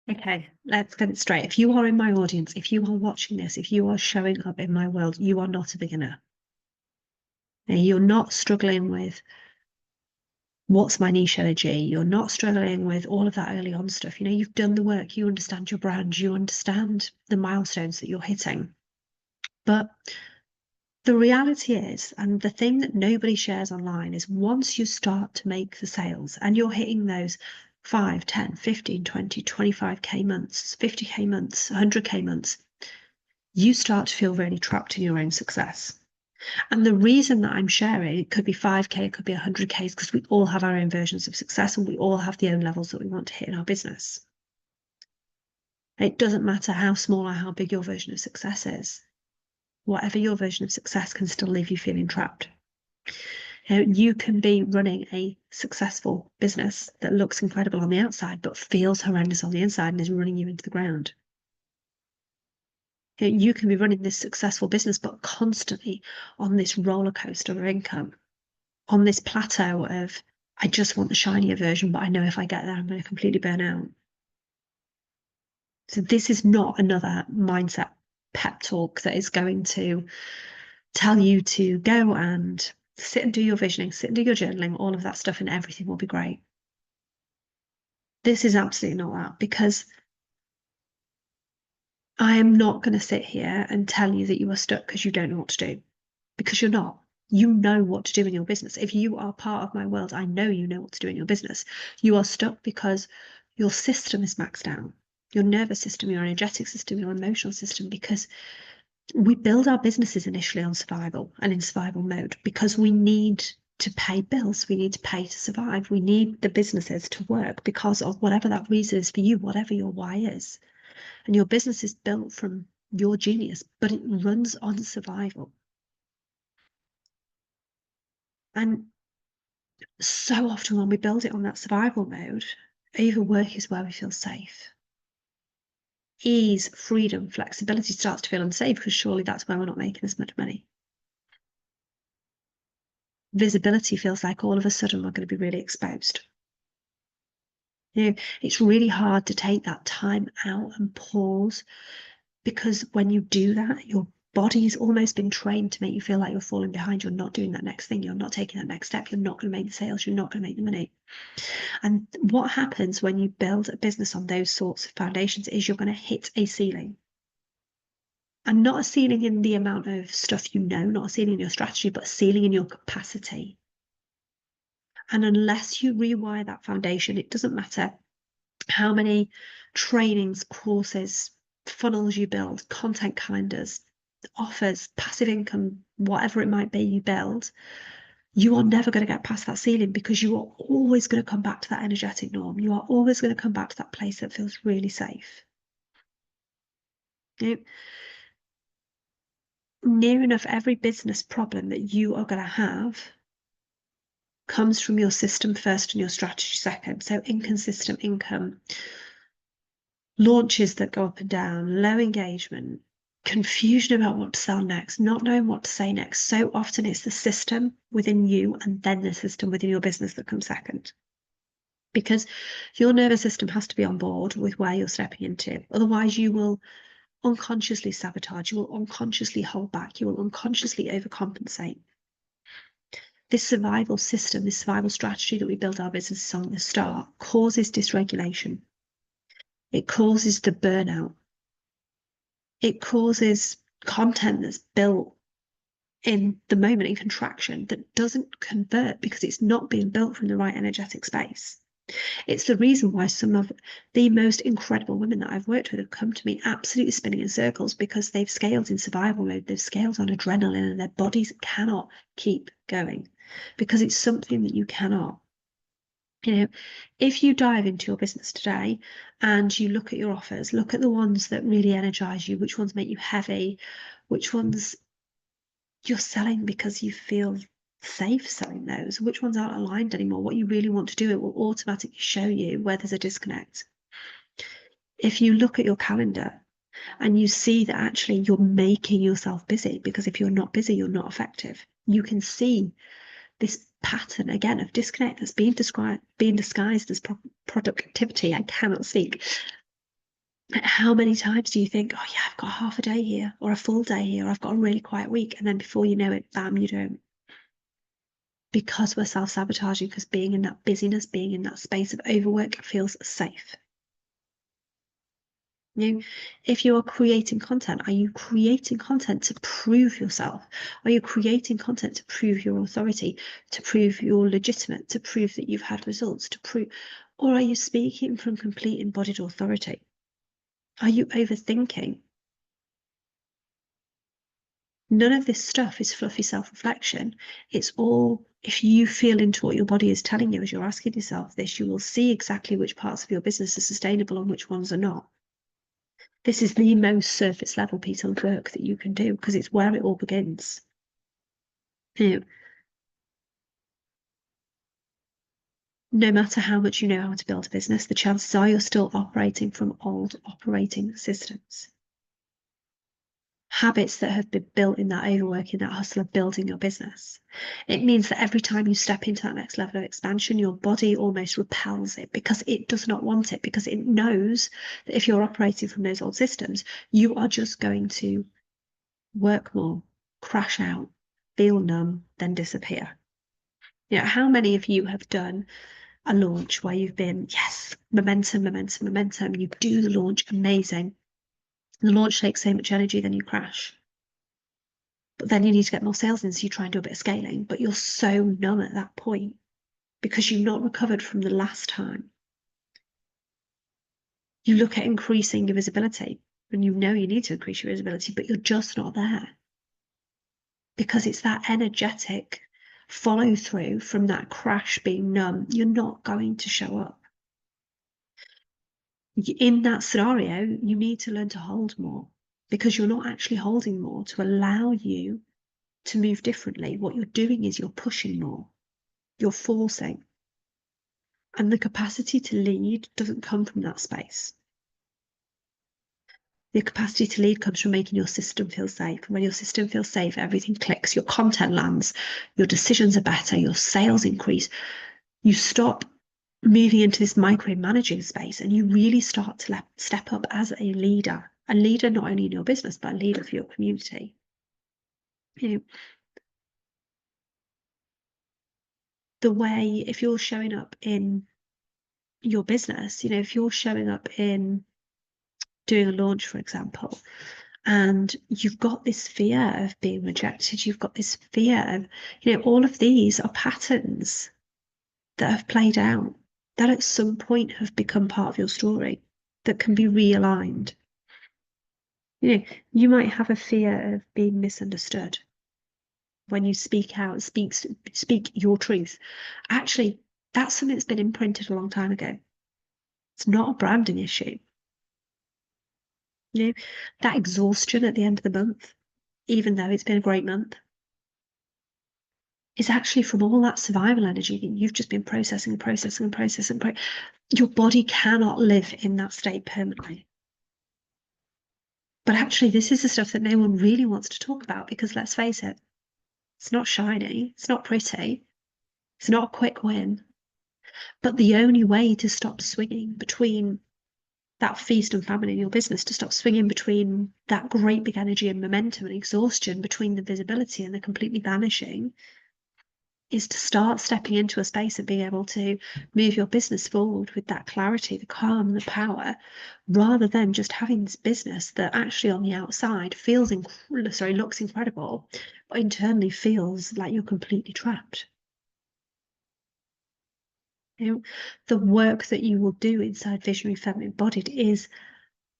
Okay, let's get it straight. If you are in my audience, if you are watching this, if you are showing up in my world, you are not a beginner. Now, you're not struggling with what's my niche energy. You're not struggling with all of that early on stuff. You've done the work, you understand your brand, you understand the milestones that you're hitting. But the reality is, and the thing that nobody shares online is once you start to make the sales and you're hitting those 5, 10, 15, 20, 25K months, 50K months, 100K months, you start to feel really trapped in your own success. And the reason that I'm sharing, it could be 5K, it could be 100K, is because we all have our own versions of success and we all have the own levels that we want to hit in our business. It doesn't matter how small or how big your version of success is. Whatever your version of success can still leave you feeling trapped. You can be running a successful business that looks incredible on the outside, but feels horrendous on the inside and is running you into the ground. You can be running this successful business, but constantly on this roller coaster of income, on this plateau of, I just want the shinier version, but I know if I get there, I'm going to completely burn out. So this is not another mindset pep talk that is going to tell you to go and sit and do your visioning, sit and do your journaling, all of that stuff, and everything will be great. This is absolutely not that, because I am not going to sit here and tell you that you are stuck because you don't know what to do, because you're not. You know what to do in your business. If you are part of my world, I know you know what to do in your business. You are stuck because your system is maxed out. Your nervous system, your energetic system, your emotional system, because we build our businesses initially on survival and in survival mode because we need to pay bills. We need to pay to survive. We need the businesses to work because of whatever that reason is for you, whatever your why is. And your business is built from your genius, but it runs on survival. And so often when we build it on that survival mode, either work is where we feel safe. Ease, freedom, flexibility starts to feel unsafe because surely that's where we're not making as much money. Visibility feels like all of a sudden we're going to be really exposed. It's really hard to take that time out and pause, because when you do that, your body's almost been trained to make you feel like you're falling behind. You're not doing that next thing. You're not taking that next step. You're not going to make the sales. You're not going to make the money. And what happens when you build a business on those sorts of foundations is you're going to hit a ceiling. And not a ceiling in the amount of stuff you know, not a ceiling in your strategy, but a ceiling in your capacity. And unless you rewire that foundation, it doesn't matter how many trainings, courses, funnels you build, content calendars, offers, passive income, whatever it might be you build, you are never going to get past that ceiling, because you are always going to come back to that energetic norm. You are always going to come back to that place that feels really safe. Near enough every business problem that you are going to have comes from your system first and your strategy second. So inconsistent income, launches that go up and down, low engagement, confusion about what to sell next, not knowing what to say next. So often it's the system within you and then the system within your business that comes second, because your nervous system has to be on board with where you're stepping into. Otherwise you will unconsciously sabotage, you will unconsciously hold back, you will unconsciously overcompensate. This survival system, this survival strategy that we build our businesses on at the start, causes dysregulation. It causes the burnout. It causes content that's built in the moment in contraction that doesn't convert because it's not being built from the right energetic space. It's the reason why some of the most incredible women that I've worked with have come to me absolutely spinning in circles, because they've scaled in survival mode, they've scaled on adrenaline, and their bodies cannot keep going because it's something that you cannot. If you dive into your business today and you look at your offers, look at the ones that really energize you, which ones make you heavy, which ones you're selling because you feel safe selling those, which ones aren't aligned anymore, what you really want to do, it will automatically show you where there's a disconnect. If you look at your calendar and you see that actually you're making yourself busy, because if you're not busy, you're not effective, you can see this pattern again of disconnect that's being disguised as productivity. I cannot speak. How many times do you think, oh yeah, I've got half a day here, or a full day here, or I've got a really quiet week, and then before you know it, bam, you don't. Because we're self-sabotaging, because being in that busyness, being in that space of overwork feels safe. If you are creating content, are you creating content to prove yourself? Are you creating content to prove your authority, to prove you're legitimate, to prove that you've had results, to prove, or are you speaking from complete embodied authority? Are you overthinking? None of this stuff is fluffy self-reflection. It's all, if you feel into what your body is telling you as you're asking yourself this, you will see exactly which parts of your business are sustainable and which ones are not. This is the most surface level piece of work that you can do because it's where it all begins. You know, no matter how much you know how to build a business, the chances are you're still operating from old operating systems. Habits that have been built in that overwork, in that hustle of building your business. It means that every time you step into that next level of expansion, your body almost repels it because it does not want it, because it knows that if you're operating from those old systems, you are just going to work more, crash out, feel numb, then disappear. You know, how many of you have done a launch where you've been, yes, momentum, momentum, momentum, you do the launch, amazing. The launch takes so much energy, then you crash. But then you need to get more sales in, so you try and do a bit of scaling, but you're so numb at that point because you've not recovered from the last time. You look at increasing your visibility and you know you need to increase your visibility, but you're just not there because it's that energetic follow through from that crash being numb. You're not going to show up. In that scenario, you need to learn to hold more because you're not actually holding more to allow you to move differently. What you're doing is you're pushing more, you're forcing. And the capacity to lead doesn't come from that space. The capacity to lead comes from making your system feel safe. And when your system feels safe, everything clicks, your content lands, your decisions are better, your sales increase. You stop moving into this micromanaging space and you really start to step up as a leader not only in your business, but a leader for your community. You know, the way, if you're showing up in your business, you know, if you're showing up in doing a launch, for example, and you've got this fear of being rejected, you've got this fear of, you know, all of these are patterns that have played out that at some point have become part of your story that can be realigned. You know, you might have a fear of being misunderstood when you speak out, speak your truth. Actually, that's something that's been imprinted a long time ago. It's not a branding issue. You know, that exhaustion at the end of the month, even though it's been a great month, is actually from all that survival energy that you've just been processing and processing and processing. Your body cannot live in that state permanently. But actually, this is the stuff that no one really wants to talk about because let's face it, it's not shiny, it's not pretty, it's not a quick win. But the only way to stop swinging between that feast and famine in your business, to stop swinging between that great big energy and momentum and exhaustion, between the visibility and the completely vanishing, is to start stepping into a space of being able to move your business forward with that clarity, the calm, the power, rather than just having this business that actually on the outside feels looks incredible, but internally feels like you're completely trapped. You know, the work that you will do inside Visionary Femme Embodied is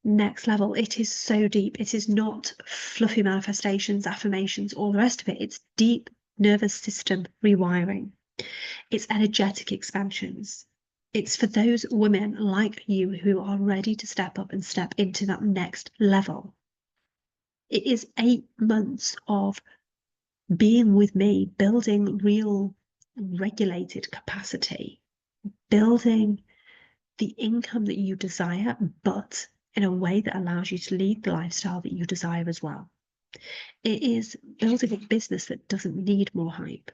next level. It is so deep. It is not fluffy manifestations, affirmations, all the rest of it. It's deep nervous system rewiring. It's energetic expansions. It's for those women like you who are ready to step up and step into that next level. It is 8 months of being with me, building real regulated capacity, building the income that you desire, but in a way that allows you to lead the lifestyle that you desire as well. It is building a business that doesn't need more hype.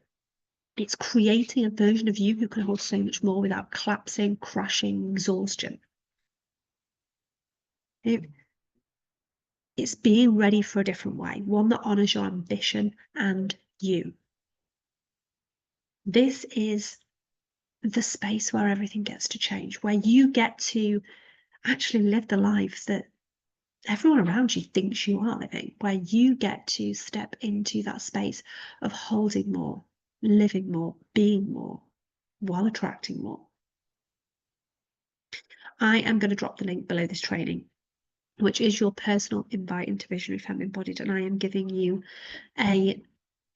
It's creating a version of you who can hold so much more without collapsing, crashing, exhaustion. It's being ready for a different way, one that honors your ambition and you. This is the space where everything gets to change, where you get to actually live the life that everyone around you thinks you are living, where you get to step into that space of holding more, living more, being more, while attracting more. I am going to drop the link below this training, which is your personal invite into Visionary Femme Embodied, and I am giving you a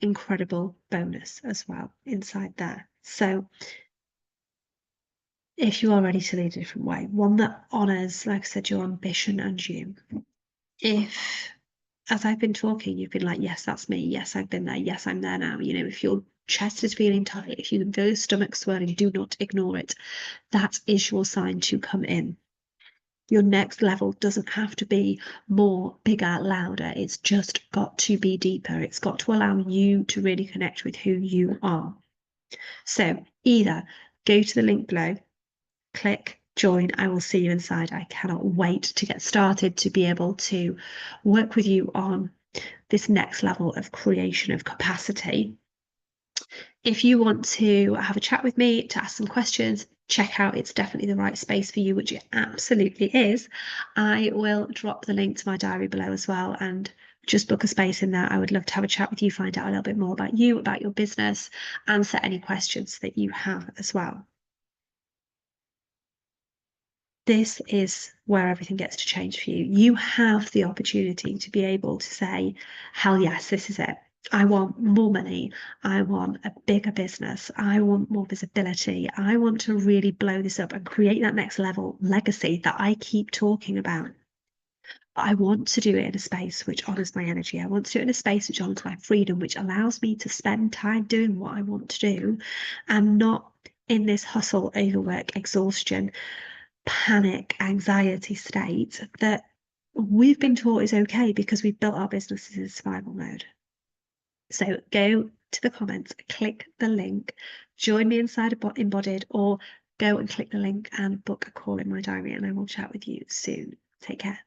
incredible bonus as well inside there. So if you are ready to lead a different way, one that honors, like I said, your ambition and you. If, as I've been talking, you've been like, yes, that's me. Yes, I've been there. Yes, I'm there now. You know, if your chest is feeling tight, if you can feel your stomach swirling, do not ignore it. That is your sign to come in. Your next level doesn't have to be more, bigger, louder. It's just got to be deeper. It's got to allow you to really connect with who you are. So either go to the link below, click join. I will see you inside. I cannot wait to get started to be able to work with you on this next level of creation of capacity. If you want to have a chat with me, to ask some questions, check out It's Definitely the Right Space for You, which it absolutely is. I will drop the link to my diary below as well, and just book a space in there. I would love to have a chat with you, find out a little bit more about you, about your business, answer any questions that you have as well. This is where everything gets to change for you. You have the opportunity to be able to say, hell yes, this is it. I want more money. I want a bigger business. I want more visibility. I want to really blow this up and create that next level legacy that I keep talking about. But I want to do it in a space which honors my energy. I want to do it in a space which honors my freedom, which allows me to spend time doing what I want to do and not in this hustle, overwork, exhaustion, panic, anxiety state that we've been taught is okay because we've built our businesses in survival mode. So go to the comments, click the link, join me inside Embodied, or go and click the link and book a call in my diary, and I will chat with you soon. Take care.